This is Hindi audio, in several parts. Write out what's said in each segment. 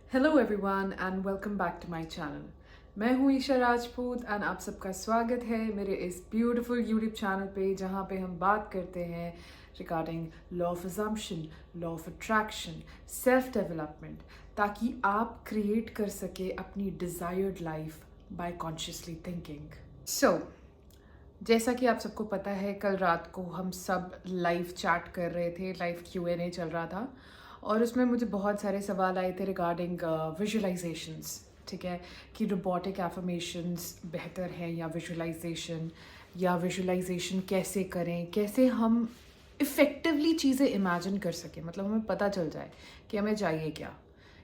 Hello everyone and welcome back to my channel. मैं हूँ ईशा राजपूत एंड आप सबका स्वागत है मेरे इस ब्यूटीफुल यूट्यूब चैनल पे, जहाँ पे हम बात करते हैं regarding law of assumption, law of attraction, self development, ताकि आप क्रिएट कर सके अपनी desired life by consciously thinking. So जैसा कि आप सबको पता है, कल रात को हम सब लाइव चैट कर रहे थे, लाइव Q&A चल रहा था और उसमें मुझे बहुत सारे सवाल आए थे रिगार्डिंग विजुअलाइजेशंस। ठीक है, कि रोबोटिक एफर्मेशंस बेहतर हैं या विजुअलाइजेशन कैसे करें, कैसे हम इफ़ेक्टिवली चीज़ें इमेजिन कर सकें, मतलब हमें पता चल जाए कि हमें चाहिए क्या,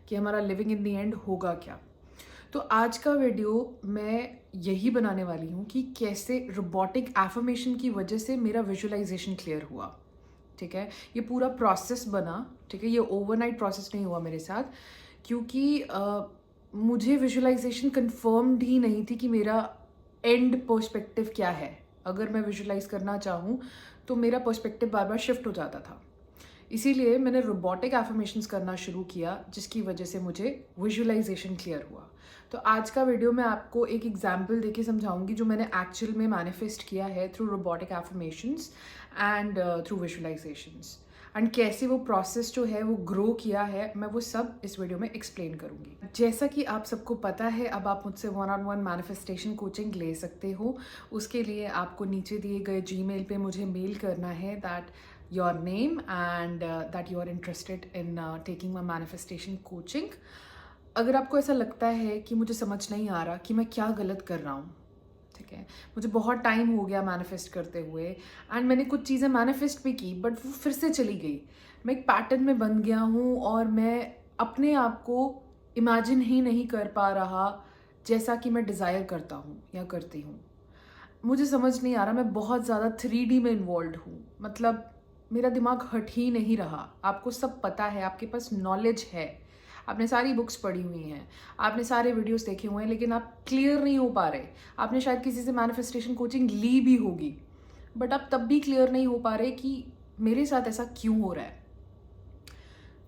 कि हमारा लिविंग इन द एंड होगा क्या। तो आज का वीडियो मैं यही बनाने वाली हूँ कि कैसे रोबोटिक एफर्मेशन की वजह से मेरा विजुअलाइजेशन क्लियर हुआ। ठीक है, ये पूरा प्रोसेस बना। ठीक है, ये ओवरनाइट प्रोसेस नहीं हुआ मेरे साथ, क्योंकि मुझे विजुअलाइजेशन कंफर्म्ड ही नहीं थी कि मेरा एंड पर्सपेक्टिव क्या है। अगर मैं विजुअलाइज करना चाहूँ तो मेरा पर्सपेक्टिव बार बार शिफ्ट हो जाता था। इसीलिए मैंने रोबोटिक एफर्मेशंस करना शुरू किया, जिसकी वजह से मुझे विजुअलाइजेशन क्लियर हुआ। तो आज का वीडियो मैं आपको एक एग्जांपल देके समझाऊंगी जो मैंने एक्चुअल में मैनिफेस्ट किया है through robotic affirmations and through visualisations, and कैसे वो प्रोसेस जो है वो ग्रो किया है, मैं वो सब इस वीडियो में एक्सप्लेन करूंगी। जैसा कि आप सबको पता है, अब आप मुझसे 1-on-1 मैनिफेस्टेशन कोचिंग ले सकते हो। उसके लिए आपको नीचे दिए गए जीमेल पे मुझे मेल करना है that your name and that you are interested in taking my manifestation coaching। अगर आपको ऐसा लगता है कि मुझे समझ नहीं आ रहा कि मैं क्या गलत कर रहा हूँ, ठीक है, मुझे बहुत टाइम हो गया मैनिफेस्ट करते हुए एंड मैंने कुछ चीज़ें मैनिफेस्ट भी की बट वो फिर से चली गई, मैं एक पैटर्न में बन गया हूँ और मैं अपने आप को इमेजिन ही नहीं कर पा रहा जैसा कि मैं डिज़ायर करता हूँ या करती हूँ। मुझे समझ नहीं आ रहा, मैं बहुत ज़्यादा 3D में इन्वॉल्व हूँ, मतलब मेरा दिमाग हट ही नहीं रहा। आपको सब पता है, आपके पास नॉलेज है, आपने सारी बुक्स पढ़ी हुई हैं, आपने सारे वीडियोस देखे हुए हैं, लेकिन आप क्लियर नहीं हो पा रहे। आपने शायद किसी से मैनिफेस्टेशन कोचिंग ली भी होगी, बट आप तब भी क्लियर नहीं हो पा रहे कि मेरे साथ ऐसा क्यों हो रहा है।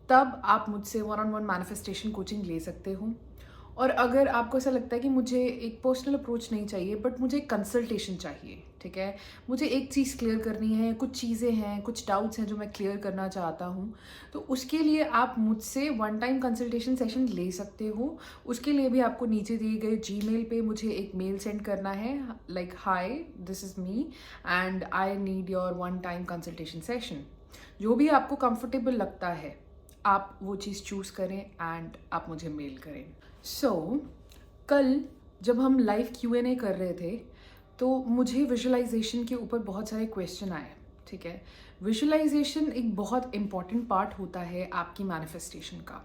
तब आप मुझसे 1-on-1 मैनिफेस्टेशन कोचिंग ले सकते हो। और अगर आपको ऐसा लगता है कि मुझे एक पर्सनल अप्रोच नहीं चाहिए बट मुझे एक कंसल्टेशन चाहिए, ठीक है, मुझे एक चीज़ क्लियर करनी है, कुछ चीज़ें हैं, कुछ डाउट्स हैं जो मैं क्लियर करना चाहता हूँ, तो उसके लिए आप मुझसे 1 टाइम कंसल्टेशन सेशन ले सकते हो। उसके लिए भी आपको नीचे दिए गए जीमेल पे मुझे एक मेल सेंड करना है, like hi this is me and I need your 1 time consultation session. जो भी आपको कंफर्टेबल लगता है आप वो चीज़ चूज़ करें एंड आप मुझे मेल करें। कल जब हम लाइव Q&A कर रहे थे तो मुझे विजुअलाइजेशन के ऊपर बहुत सारे क्वेश्चन आए। ठीक है, विजुअलाइजेशन एक बहुत इम्पॉर्टेंट पार्ट होता है आपकी मैनिफेस्टेशन का,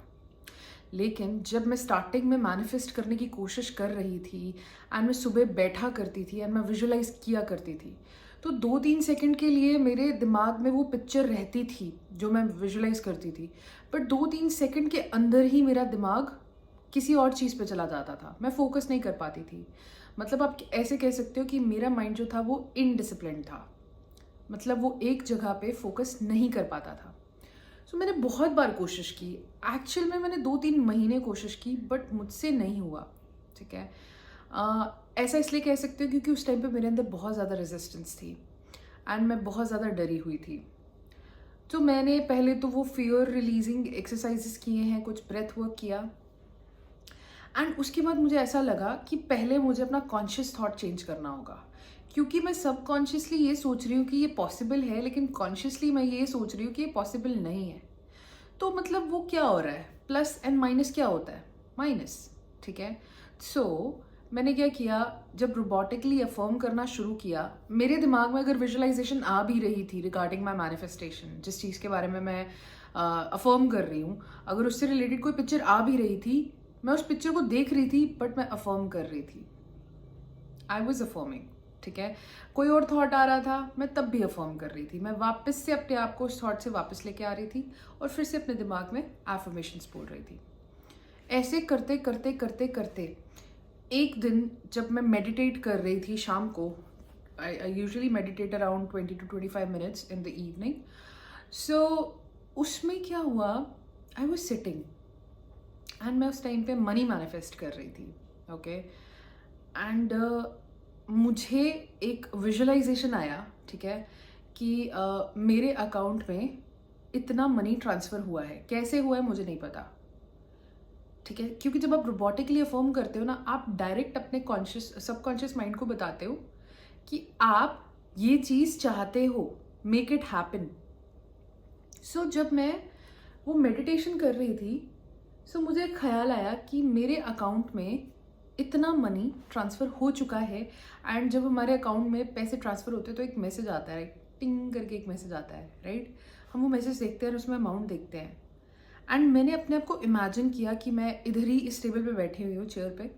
लेकिन जब मैं स्टार्टिंग में मैनिफेस्ट करने की कोशिश कर रही थी एंड मैं सुबह बैठा करती थी एंड मैं विजुअलाइज किया करती थी, तो 2-3 सेकंड के लिए मेरे दिमाग में वो पिक्चर रहती थी जो मैं विजुअलाइज करती थी, बट 2-3 सेकंड के अंदर ही मेरा दिमाग किसी और चीज़ पे चला जाता था, मैं फोकस नहीं कर पाती थी। मतलब आप ऐसे कह सकते हो कि मेरा माइंड जो था वो इनडिसिप्लिन था, मतलब वो एक जगह पे फोकस नहीं कर पाता था। मैंने बहुत बार कोशिश की, एक्चुअल में मैंने 2-3 महीने कोशिश की बट मुझसे नहीं हुआ। ठीक है, ऐसा इसलिए कह सकते हो क्योंकि उस टाइम पे मेरे अंदर बहुत ज़्यादा रेजिस्टेंस थी एंड मैं बहुत ज़्यादा डरी हुई थी। तो मैंने पहले तो वो फियर रिलीजिंग एक्सरसाइजेस किए हैं, कुछ ब्रेथ वर्क किया एंड उसके बाद मुझे ऐसा लगा कि पहले मुझे अपना कॉन्शियस थॉट चेंज करना होगा, क्योंकि मैं सबकॉन्शियसली ये सोच रही हूँ कि ये पॉसिबल है, लेकिन कॉन्शियसली मैं ये सोच रही हूँ कि ये पॉसिबल नहीं है। तो मतलब वो क्या हो रहा है, प्लस एंड माइनस क्या होता है, माइनस। ठीक है, मैंने क्या किया, जब रोबोटिकली अफर्म करना शुरू किया, मेरे दिमाग में अगर विजुअलाइजेशन आ भी रही थी रिगार्डिंग माई मैनिफेस्टेशन, जिस चीज़ के बारे में मैं अफर्म कर रही हूँ, अगर उससे रिलेटेड कोई पिक्चर आ भी रही थी, मैं उस पिक्चर को देख रही थी बट मैं अफर्म कर रही थी, आई वॉज अफर्मिंग। ठीक है, कोई और थॉट आ रहा था, मैं तब भी अफर्म कर रही थी, मैं वापस से अपने आप को उस थॉट से वापस लेके आ रही थी और फिर से अपने दिमाग में एफर्मेशंस बोल रही थी। ऐसे करते करते करते करते एक दिन जब मैं मेडिटेट कर रही थी शाम को, I usually meditate around 20 to 25 minutes in the evening. उसमें क्या हुआ, आई वॉज सिटिंग एंड मैं उस टाइम पे मनी मैनिफेस्ट कर रही थी, ओके। एंड मुझे एक विजुअलाइजेशन आया, ठीक है, कि मेरे अकाउंट में इतना मनी ट्रांसफ़र हुआ है। कैसे हुआ है मुझे नहीं पता, ठीक है, क्योंकि जब आप रोबोटिकली अफर्म करते हो ना, आप डायरेक्ट अपने कॉन्शियस सबकॉन्शियस माइंड को बताते हो कि आप ये चीज़ चाहते हो, मेक इट हैपन। सो जब मैं वो मेडिटेशन कर रही थी, सो मुझे एक ख्याल आया कि मेरे अकाउंट में इतना मनी ट्रांसफ़र हो चुका है। एंड जब हमारे अकाउंट में पैसे ट्रांसफ़र होते हैं तो एक मैसेज आता है, टिंग करके एक मैसेज आता है, राइट। हम वो मैसेज देखते हैं और उसमें अमाउंट देखते हैं। एंड मैंने अपने आप को इमेजिन किया कि मैं इधर ही इस टेबल पे बैठी हुई हूँ, चेयर पे,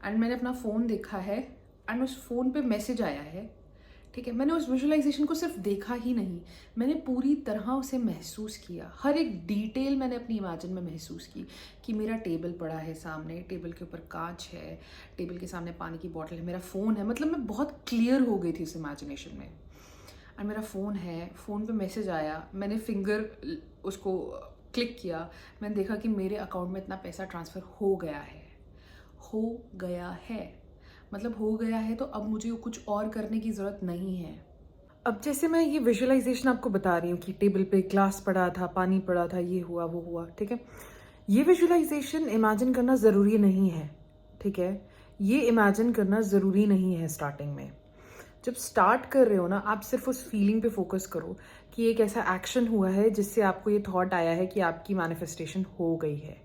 एंड मैंने अपना फ़ोन देखा है एंड उस फ़ोन पे मैसेज आया है, ठीक है। मैंने उस विजुअलाइजेशन को सिर्फ देखा ही नहीं, मैंने पूरी तरह उसे महसूस किया। हर एक डिटेल मैंने अपनी इमेजिन में महसूस की कि मेरा टेबल पड़ा है सामने, टेबल के ऊपर कांच है, टेबल के सामने पानी की बॉटल है, मेरा फ़ोन है। मतलब मैं बहुत क्लियर हो गई थी उस इमेजिनेशन में। एंड मेरा फ़ोन है, फ़ोन पे मैसेज आया, मैंने फिंगर उसको क्लिक किया, मैंने देखा कि मेरे अकाउंट में इतना पैसा ट्रांसफ़र हो गया है। हो गया है मतलब हो गया है, तो अब मुझे कुछ और करने की ज़रूरत नहीं है। अब जैसे मैं ये विजुअलाइजेशन आपको बता रही हूँ कि टेबल पे ग्लास पड़ा था, पानी पड़ा था, ये हुआ वो हुआ, ठीक है। ये विजुअलाइजेशन इमेजिन करना ज़रूरी नहीं है, ठीक है। ये इमेजिन करना ज़रूरी नहीं है स्टार्टिंग में। जब स्टार्ट कर रहे हो ना, आप सिर्फ उस फीलिंग पे फोकस करो कि एक ऐसा एक्शन हुआ है जिससे आपको ये थॉट आया है कि आपकी मैनिफेस्टेशन हो गई है।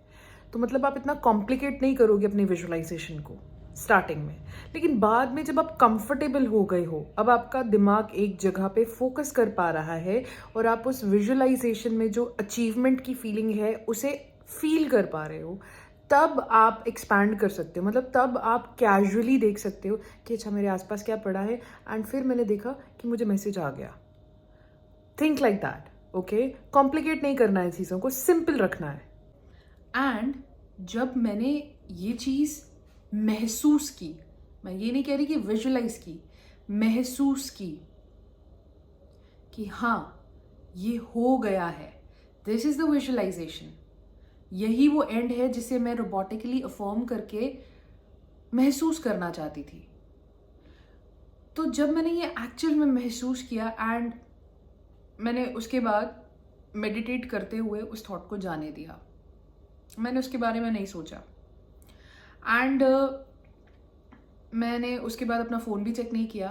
तो मतलब आप इतना कॉम्प्लिकेट नहीं करोगे अपनी विजुअलाइजेशन को स्टार्टिंग में। लेकिन बाद में जब आप कंफर्टेबल हो गए हो, अब आपका दिमाग एक जगह पे फोकस कर पा रहा है और आप उस विजुअलाइजेशन में जो अचीवमेंट की फीलिंग है उसे फील कर पा रहे हो, तब आप एक्सपैंड कर सकते हो। मतलब तब आप कैजुअली देख सकते हो कि अच्छा मेरे आसपास क्या पड़ा है, एंड फिर मैंने देखा कि मुझे मैसेज आ गया। Think like that, okay. Complicate नहीं करना है चीज़ों को, सिंपल रखना है। एंड जब मैंने ये चीज़ महसूस की, मैं ये नहीं कह रही कि विजुअलाइज की, महसूस की कि हाँ ये हो गया है, दिस इज द विजुअलाइजेशन, यही वो एंड है जिसे मैं रोबोटिकली अफर्म करके महसूस करना चाहती थी। तो जब मैंने ये एक्चुअल में महसूस किया, एंड मैंने उसके बाद मेडिटेट करते हुए उस थॉट को जाने दिया, मैंने उसके बारे में नहीं सोचा। एंड मैंने उसके बाद अपना फ़ोन भी चेक नहीं किया,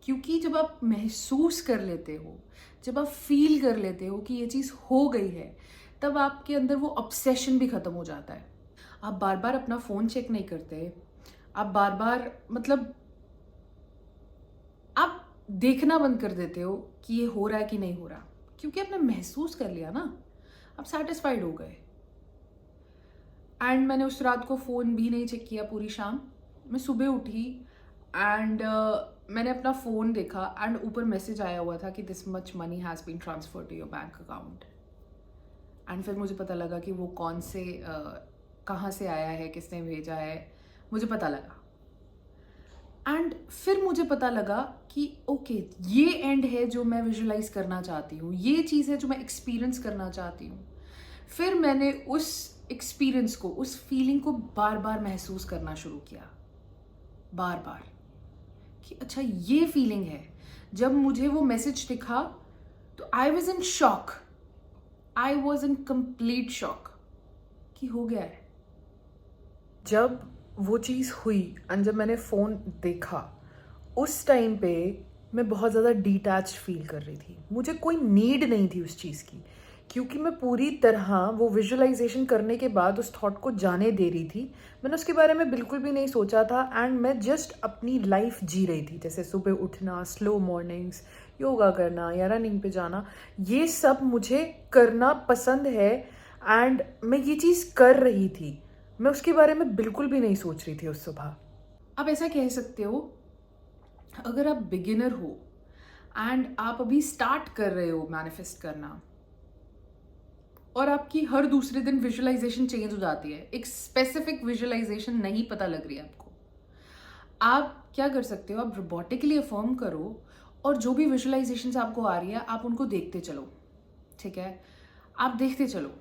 क्योंकि जब आप महसूस कर लेते हो, जब आप फील कर लेते हो कि ये चीज़ हो गई है, तब आपके अंदर वो ऑब्सेशन भी ख़त्म हो जाता है। आप बार बार अपना फ़ोन चेक नहीं करते, आप बार बार मतलब आप देखना बंद कर देते हो कि ये हो रहा है कि नहीं हो रहा, क्योंकि आपने महसूस कर लिया ना, आप सेटिस्फाइड हो गए। एंड मैंने उस रात को फ़ोन भी नहीं चेक किया पूरी शाम। मैं सुबह उठी एंड मैंने अपना फ़ोन देखा एंड ऊपर मैसेज आया हुआ था कि this much money has been transfer to your bank account. And फिर मुझे पता लगा कि वो कौन से कहाँ से आया है, किसने भेजा है, मुझे पता लगा। एंड फिर मुझे पता लगा कि ओके ये एंड है जो मैं विजुअलाइज करना चाहती हूँ, ये चीज़ है जो मैं एक्सपीरियंस करना चाहती हूँ। फिर मैंने उस एक्सपीरियंस को, उस फीलिंग को बार बार महसूस करना शुरू किया, बार बार, कि अच्छा ये फीलिंग है। जब मुझे वो मैसेज दिखा तो I was in shock, I was in complete shock कि हो गया है। जब वो चीज़ हुई एंड जब मैंने फ़ोन देखा, उस टाइम पे मैं बहुत ज़्यादा डिटैच फील कर रही थी। मुझे कोई नीड नहीं थी उस चीज़ की, क्योंकि मैं पूरी तरह वो विजुअलाइजेशन करने के बाद उस थॉट को जाने दे रही थी। मैंने उसके बारे में बिल्कुल भी नहीं सोचा था एंड मैं जस्ट अपनी लाइफ जी रही थी। जैसे सुबह उठना, स्लो मॉर्निंग्स, योगा करना या रनिंग पे जाना, ये सब मुझे करना पसंद है एंड मैं ये चीज़ कर रही थी। मैं उसके बारे में बिल्कुल भी नहीं सोच रही थी उस सुबह। आप ऐसा कह सकते हो, अगर आप बिगिनर हो एंड आप अभी स्टार्ट कर रहे हो मैनिफेस्ट करना और आपकी हर दूसरे दिन विजुअलाइजेशन चेंज हो जाती है, एक स्पेसिफिक विजुअलाइजेशन नहीं पता लग रही है आपको, आप क्या कर सकते हो, आप रोबोटिकली अफर्म करो और जो भी विजुअलाइजेशन आपको आ रही है आप उनको देखते चलो, ठीक है। आप देखते चलो,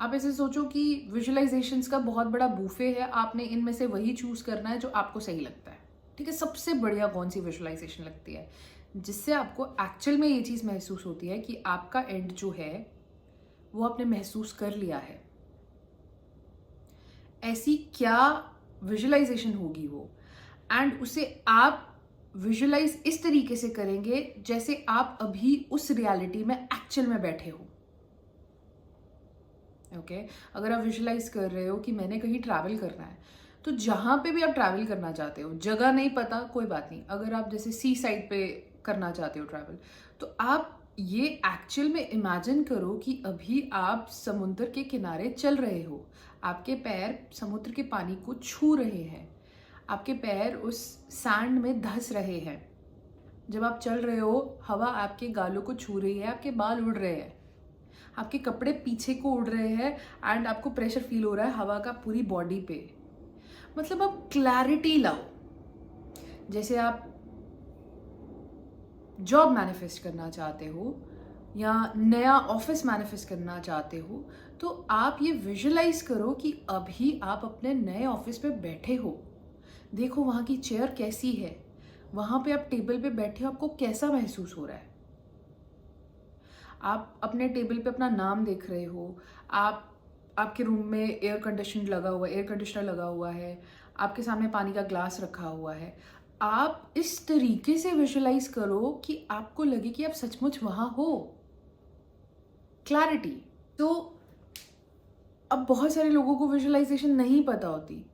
आप ऐसे सोचो कि विजुअलाइजेशंस का बहुत बड़ा बूफे है, आपने इनमें से वही चूज करना है जो आपको सही लगता है। ठीक है, सबसे बढ़िया कौन सी विजुअलाइजेशन लगती है जिससे आपको एक्चुअल में ये चीज़ महसूस होती है कि आपका एंड जो है वो आपने महसूस कर लिया है। ऐसी क्या विजुअलाइजेशन होगी वो, एंड उसे आप विजुअलाइज इस तरीके से करेंगे जैसे आप अभी उस रियलिटी में एक्चुअल में बैठे हो। ओके अगर आप विजुअलाइज कर रहे हो कि मैंने कहीं ट्रैवल करना है, तो जहां पे भी आप ट्रैवल करना चाहते हो, जगह नहीं पता कोई बात नहीं, अगर आप जैसे सी साइड पे करना चाहते हो ट्रैवल, तो आप ये एक्चुअल में इमेजिन करो कि अभी आप समुद्र के किनारे चल रहे हो, आपके पैर समुद्र के पानी को छू रहे हैं, आपके पैर उस सैंड में धंस रहे हैं, जब आप चल रहे हो हवा आपके गालों को छू रही है, आपके बाल उड़ रहे हैं, आपके कपड़े पीछे को उड़ रहे हैं, एंड आपको प्रेशर फील हो रहा है हवा का पूरी बॉडी पे। मतलब आप क्लैरिटी लाओ। जैसे आप जॉब मैनिफेस्ट करना चाहते हो या नया ऑफिस मैनिफेस्ट करना चाहते हो, तो आप ये विजुअलाइज करो कि अभी आप अपने नए ऑफिस पे बैठे हो, देखो वहाँ की चेयर कैसी है, वहाँ पे आप टेबल पे बैठे हो, आपको कैसा महसूस हो रहा है। आप अपने टेबल पे अपना नाम देख रहे हो, आपके रूम में एयर कंडीशनर लगा हुआ है, आपके सामने पानी का ग्लास रखा हुआ है। आप इस तरीके से विजुअलाइज करो कि आपको लगे कि आप सचमुच वहां हो। क्लैरिटी। तो अब बहुत सारे लोगों को विजुअलाइजेशन नहीं पता होती,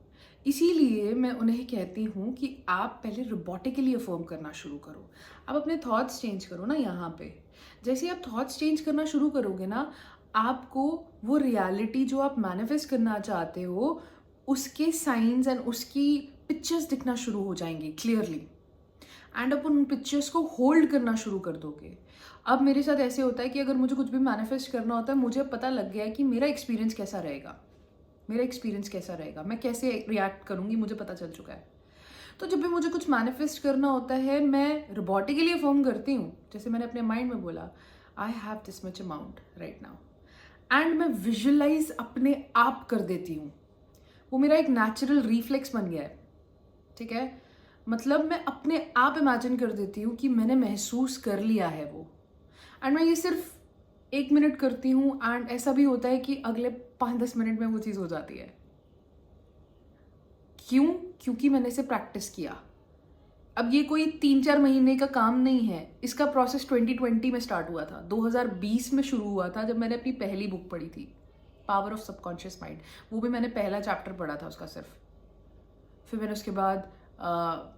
इसीलिए मैं उन्हें कहती हूँ कि आप पहले रोबोटिकली अफर्म करना शुरू करो। आप अपने थॉट्स चेंज करो ना। यहाँ पे जैसे आप थॉट्स चेंज करना शुरू करोगे ना, आपको वो रियलिटी जो आप मैनिफेस्ट करना चाहते हो उसके साइंस एंड उसकी पिक्चर्स दिखना शुरू हो जाएंगी क्लियरली, एंड आप उन पिक्चर्स को होल्ड करना शुरू कर दोगे। अब मेरे साथ ऐसे होता है कि अगर मुझे कुछ भी मैनिफेस्ट करना होता है, मुझे पता लग गया है कि मेरा एक्सपीरियंस कैसा रहेगा, मैं कैसे रिएक्ट करूंगी, मुझे पता चल चुका है। तो जब भी मुझे कुछ मैनिफेस्ट करना होता है, मैं रोबोटिकली फॉर्म करती हूँ। जैसे मैंने अपने माइंड में बोला, I have this much amount right now, and मैं विजुअलाइज अपने आप कर देती हूँ। वो मेरा एक नेचुरल रिफ्लेक्स बन गया है। ठीक है, मतलब मैं अपने आप इमेजिन कर देती हूँ कि मैंने महसूस कर लिया है वो, एंड मैं ये सिर्फ 1 मिनट करती हूँ, एंड ऐसा भी होता है कि अगले 5-10 मिनट में वो चीज़ हो जाती है। क्यों? क्योंकि मैंने इसे प्रैक्टिस किया। अब ये कोई 3-4 महीने का काम नहीं है, इसका प्रोसेस 2020 में स्टार्ट हुआ था, 2020 में शुरू हुआ था, जब मैंने अपनी पहली बुक पढ़ी थी, पावर ऑफ सबकॉन्शियस माइंड। वो भी मैंने पहला चैप्टर पढ़ा था उसका सिर्फ। फिर मैंने उसके बाद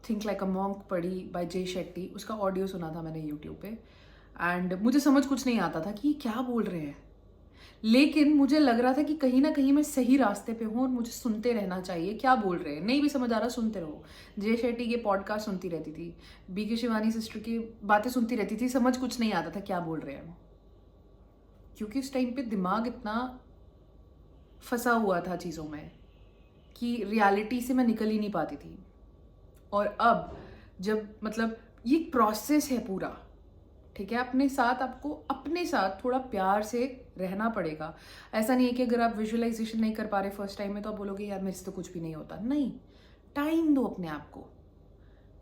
थिंक लाइक अ मॉन्क पढ़ी बाय जे शेट्टी, उसका ऑडियो सुना था मैंने यूट्यूब पे, एंड मुझे समझ कुछ नहीं आता था कि ये क्या बोल रहे हैं, लेकिन मुझे लग रहा था कि कहीं ना कहीं मैं सही रास्ते पे हूँ और मुझे सुनते रहना चाहिए। क्या बोल रहे हैं नहीं भी समझ आ रहा, सुनते रहो। जय शेट्टी के पॉडकास्ट सुनती रहती थी, बीके शिवानी सिस्टर की बातें सुनती रहती थी, समझ कुछ नहीं आता था क्या बोल रहे हैं, क्योंकि उस टाइम पे दिमाग इतना फंसा हुआ था चीज़ों में कि रियलिटी से मैं निकल ही नहीं पाती थी। और अब जब मतलब ये प्रोसेस है पूरा, ठीक है, अपने साथ आपको अपने साथ थोड़ा प्यार से रहना पड़ेगा। ऐसा नहीं है कि अगर आप विजुअलाइजेशन नहीं कर पा रहे फर्स्ट टाइम में तो आप बोलोगे यार मेरे से तो कुछ भी नहीं होता। नहीं, टाइम दो अपने आप को।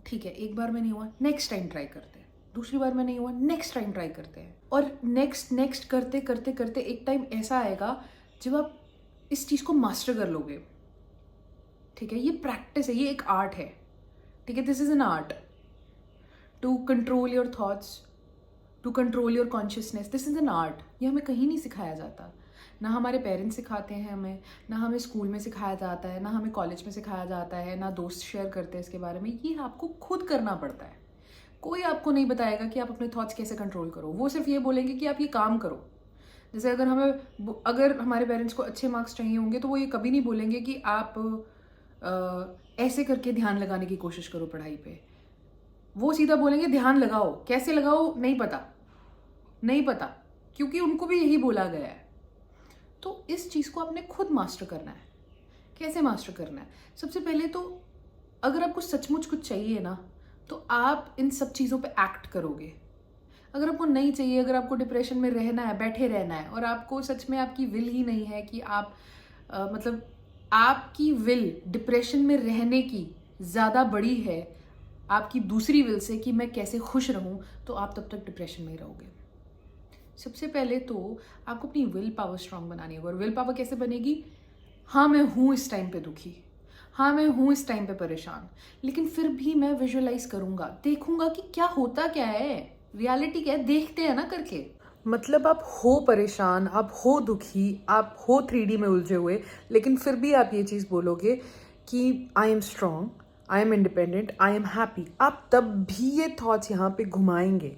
ठीक है, एक बार में नहीं हुआ, नेक्स्ट टाइम ट्राई करते हैं, दूसरी बार में नहीं हुआ, नेक्स्ट टाइम ट्राई करते हैं, और नेक्स्ट करते करते करते एक टाइम ऐसा आएगा जब आप इस चीज़ को मास्टर कर लोगे। ठीक है, ये प्रैक्टिस है, ये एक आर्ट है। ठीक है, this is an art to control your thoughts, to control your consciousness. This is an art. ये हमें कहीं नहीं सिखाया जाता, ना हमारे पेरेंट्स सिखाते हैं हमें, ना हमें स्कूल में सिखाया जाता है, ना हमें कॉलेज में सिखाया जाता है, ना दोस्त शेयर करते हैं इसके बारे में। ये आपको खुद करना पड़ता है। कोई आपको नहीं बताएगा कि आप अपने थॉट्स कैसे कंट्रोल करो, वो सिर्फ ये बोलेंगे कि आप ये काम करो। जैसे अगर हमारे पेरेंट्स को अच्छे मार्क्स चाहिए होंगे तो वो ये कभी नहीं बोलेंगे कि आप ऐसे करके ध्यान लगाने की कोशिश करो पढ़ाई पे। वो सीधा बोलेंगे ध्यान लगाओ, कैसे लगाओ नहीं पता, क्योंकि उनको भी यही बोला गया है। तो इस चीज़ को आपने खुद मास्टर करना है। कैसे मास्टर करना है? सबसे पहले तो अगर आपको सचमुच कुछ चाहिए ना, तो आप इन सब चीज़ों पे एक्ट करोगे। अगर आपको नहीं चाहिए, अगर आपको डिप्रेशन में रहना है, बैठे रहना है, और आपको सच में आपकी विल ही नहीं है कि आप मतलब आपकी विल डिप्रेशन में रहने की ज़्यादा बड़ी है आपकी दूसरी विल से कि मैं कैसे खुश रहूं, तो आप तब तक डिप्रेशन में ही रहोगे। सबसे पहले तो आपको अपनी विल पावर स्ट्रांग बनानी होगी। और विल पावर कैसे बनेगी? हाँ, मैं हूँ इस टाइम पे दुखी, हाँ मैं हूँ इस टाइम पे परेशान, लेकिन फिर भी मैं विजुअलाइज करूंगा, देखूंगा कि क्या होता क्या है, रियलिटी क्या है, देखते हैं ना करके। मतलब आप हो परेशान, आप हो दुखी, आप हो 3D में उलझे हुए, लेकिन फिर भी आप ये चीज़ बोलोगे कि I am strong, I am independent, I am happy. आप तब भी ये थॉट्स यहाँ पे घुमाएंगे,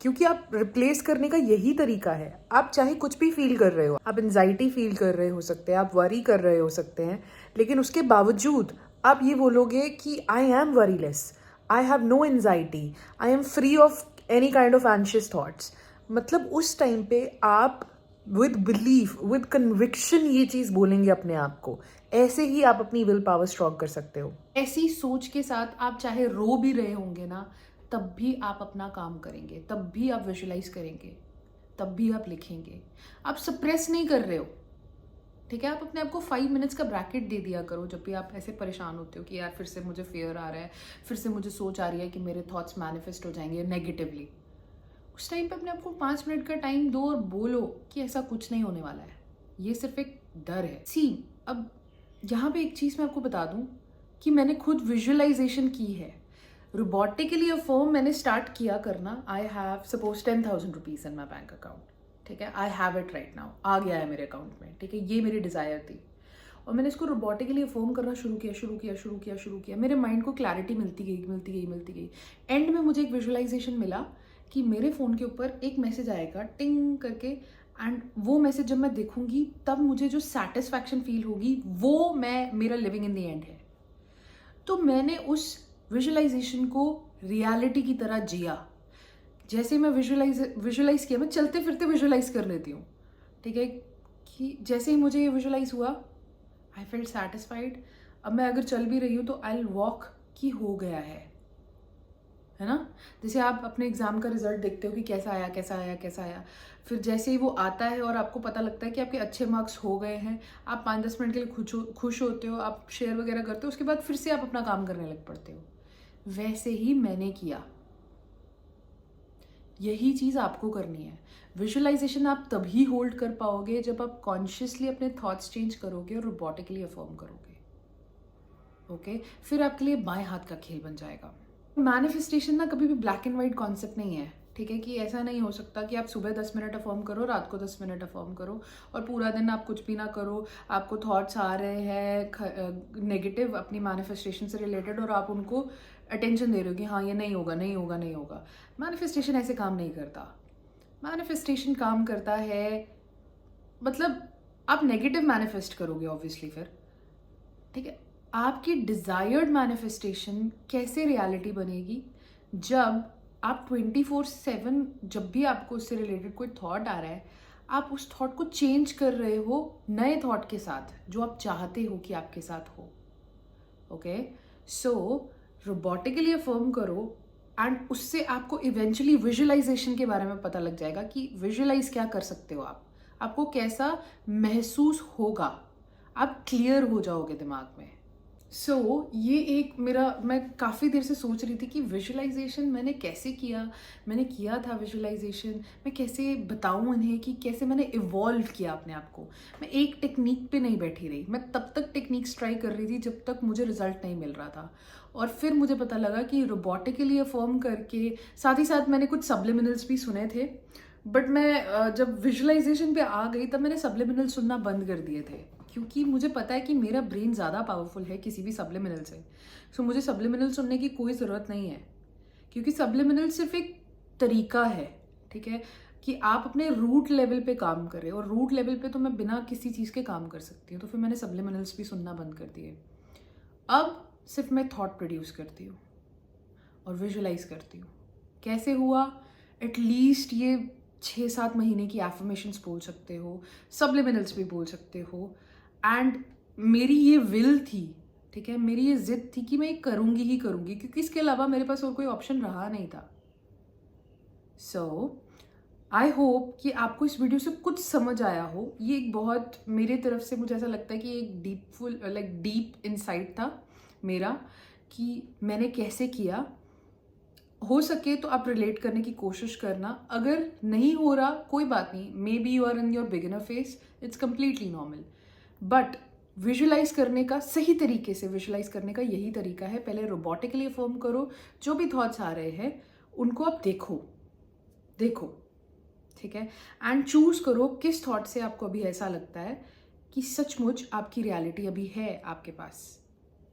क्योंकि आप रिप्लेस करने का यही तरीका है। आप चाहे कुछ भी फील कर रहे हो, आप एंजाइटी फील कर रहे हो सकते हैं, आप वरी कर रहे हो सकते हैं, लेकिन उसके बावजूद आप ये बोलोगे कि I am worryless, I have no anxiety, I am free of any kind of anxious thoughts. मतलब उस टाइम पे आप विद बिलीफ, विद कन्विक्शन ये चीज़ बोलेंगे अपने आप को। ऐसे ही आप अपनी विल पावर स्ट्रॉन्ग कर सकते हो। ऐसी सोच के साथ आप चाहे रो भी रहे होंगे ना, तब भी आप अपना काम करेंगे, तब भी आप विजुअलाइज करेंगे, तब भी आप लिखेंगे। आप सप्रेस नहीं कर रहे हो, ठीक है? आप अपने आप को 5 मिनट्स का ब्रैकेट दे दिया करो जब भी आप ऐसे परेशान होते हो कि यार फिर से मुझे फियर आ रहा है, फिर से मुझे सोच आ रही है कि मेरे थॉट्स मैनिफेस्ट हो जाएंगे नेगेटिवली। उस टाइम पे अपने आप को 5 मिनट का टाइम दो और बोलो कि ऐसा कुछ नहीं होने वाला है, ये सिर्फ एक डर है। अब यहाँ पे एक चीज़ मैं आपको बता दूँ कि मैंने खुद विजुअलाइजेशन की है। रोबोटिकली अफर्म मैंने स्टार्ट किया करना। I have suppose 10,000 rupees in my bank account, ठीक है? I have it right now, आ गया है मेरे अकाउंट में, ठीक है? ये मेरी डिज़ायर थी और मैंने इसको रोबोटिकली अफर्म करना शुरू किया। मेरे माइंड को क्लैरिटी मिलती गई। एंड में मुझे एक विजुअलाइजेशन मिला कि मेरे फ़ोन के ऊपर एक मैसेज आएगा टिंग करके, एंड वो मैसेज जब मैं देखूंगी तब मुझे जो सेटिस्फैक्शन फील होगी वो मेरा लिविंग इन द एंड है। तो मैंने उस विजुअलाइजेशन को रियलिटी की तरह जिया। जैसे मैं विजुअलाइज किया, मैं चलते फिरते विजुअलाइज कर लेती हूँ, ठीक है? कि जैसे ही मुझे ये विजुअलाइज हुआ, आई फेल्ट सेटिस्फाइड। अब मैं अगर चल भी रही हूँ तो आई विल वॉक कि हो गया है ना? जैसे आप अपने एग्जाम का रिजल्ट देखते हो कि कैसा आया, फिर जैसे ही वो आता है और आपको पता लगता है कि आपके अच्छे मार्क्स हो गए हैं, आप 5-10 मिनट के लिए खुश होते हो, आप शेयर वगैरह करते हो, उसके बाद फिर से आप अपना काम करने लग पड़ते हो। वैसे ही मैंने किया, यही चीज़ आपको करनी है। विजुअलाइजेशन आप तभी होल्ड कर पाओगे जब आप कॉन्शियसली अपने थॉट्स चेंज करोगे और रोबोटिकली अफर्म करोगे, ओके? फिर आपके लिए बाएं हाथ का खेल बन जाएगा। मैनिफेस्टेशन ना कभी भी ब्लैक एंड वाइट कॉन्सेप्ट नहीं है, ठीक है? कि ऐसा नहीं हो सकता कि आप सुबह 10 मिनट अफर्म करो, रात को 10 मिनट अफर्म करो और पूरा दिन आप कुछ भी ना करो। आपको थॉट्स आ रहे हैं नेगेटिव अपनी मैनिफेस्टेशन से रिलेटेड और आप उनको अटेंशन दे रहे हो कि हाँ ये नहीं होगा। मैनिफेस्टेशन ऐसे काम नहीं करता। मैनिफेस्टेशन काम करता है, मतलब आप नेगेटिव मैनिफेस्ट करोगे ऑब्वियसली फिर, ठीक है? आपकी डिजायर्ड मैनिफेस्टेशन कैसे रियलिटी बनेगी? जब आप 24/7 जब भी आपको उससे रिलेटेड कोई थॉट आ रहा है, आप उस थॉट को चेंज कर रहे हो नए थॉट के साथ जो आप चाहते हो कि आपके साथ हो, ओके? सो रोबोटिकली अफर्म करो एंड उससे आपको इवेंचुअली विजुअलाइजेशन के बारे में पता लग जाएगा कि विजुअलाइज क्या कर सकते हो आप, आपको कैसा महसूस होगा, आप क्लियर हो जाओगे दिमाग में। ये एक मैं काफ़ी देर से सोच रही थी कि विजुअलाइजेशन मैंने कैसे किया। मैंने किया था विजुअलाइजेशन, मैं कैसे बताऊँ इन्हें कि कैसे मैंने इवॉल्व किया अपने आप को। मैं एक टेक्निक पे नहीं बैठी रही, मैं तब तक टेक्निक्स ट्राई कर रही थी जब तक मुझे रिजल्ट नहीं मिल रहा था। और फिर मुझे पता लगा कि रोबोटिकली अफर्म करके साथ ही साथ मैंने कुछ सब्लिमिनल्स भी सुने थे, बट मैं जब विजुअलाइजेशन पे आ गई तब मैंने सब्लिमिनल सुनना बंद कर दिए थे, क्योंकि मुझे पता है कि मेरा ब्रेन ज़्यादा पावरफुल है किसी भी सब्लिमिनल से। सो मुझे सब्लिमिनल सुनने की कोई ज़रूरत नहीं है, क्योंकि सब्लिमिनल सिर्फ एक तरीका है, ठीक है? कि आप अपने रूट लेवल पे काम करें, और रूट लेवल पे तो मैं बिना किसी चीज़ के काम कर सकती हूँ। तो फिर मैंने सब्लिमिनल्स भी सुनना बंद कर दिए। अब सिर्फ मैं थॉट प्रोड्यूस करती हूँ और विजुअलाइज करती हूँ। कैसे हुआ? एटलीस्ट ये 6-7 महीने की एफर्मेशंस बोल सकते हो, सब्लिमिनल्स भी बोल सकते हो। एंड मेरी ये विल थी, ठीक है? मेरी ये जिद थी कि मैं ये करूँगी ही करूँगी, क्योंकि इसके अलावा मेरे पास और कोई ऑप्शन रहा नहीं था। सो आई होप कि आपको इस वीडियो से कुछ समझ आया हो। ये एक बहुत मेरे तरफ से मुझे ऐसा लगता है कि एक डीप इनसाइट था मेरा कि मैंने कैसे किया। हो सके तो आप रिलेट करने की कोशिश करना, अगर नहीं हो रहा कोई बात नहीं, maybe you are in your beginner phase, it's completely normal. But visualize करने का सही तरीके से विजुलाइज करने का यही तरीका है, पहले रोबोटिकली फॉर्म करो, जो भी थॉट्स आ रहे हैं उनको आप देखो, ठीक है, एंड चूज करो किस थॉट से आपको अभी ऐसा लगता है कि सचमुच आपकी रियलिटी अभी है आपके पास,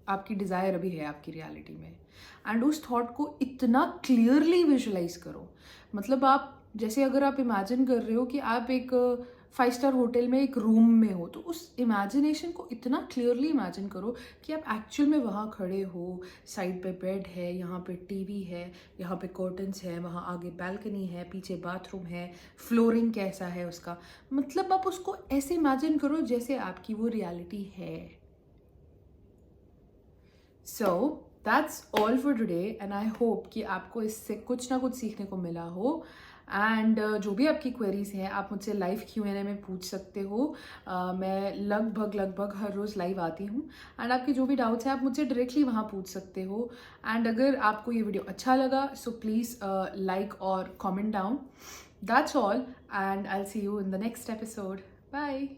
आपकी डिज़ायर अभी है आपकी रियलिटी में। एंड उस थॉट को इतना क्लियरली विजुलाइज करो, मतलब आप जैसे अगर आप इमेजिन कर रहे हो कि आप एक 5 स्टार होटल में एक रूम में हो, तो उस इमेजिनेशन को इतना क्लियरली इमेजिन करो कि आप एक्चुअल में वहाँ खड़े हो, साइड पे बेड है, यहाँ पे टीवी है, यहाँ पे कर्टन्स है, वहाँ आगे बालकनी है, पीछे बाथरूम है, फ्लोरिंग कैसा है उसका, मतलब आप उसको ऐसे इमेजिन करो जैसे आपकी वो रियलिटी है। So that's all for today and I hope कि आपको इससे कुछ ना कुछ सीखने को मिला हो। एंड जो भी आपकी क्वेरीज हैं आप मुझसे लाइव Q&A में पूछ सकते हो। मैं लगभग हर रोज़ लाइव आती हूँ एंड आपके जो भी डाउट्स हैं आप मुझसे डायरेक्टली वहाँ पूछ सकते हो। एंड अगर आपको ये वीडियो अच्छा लगा सो प्लीज़ लाइक और comment down. That's all and I will see you in the next episode. Bye.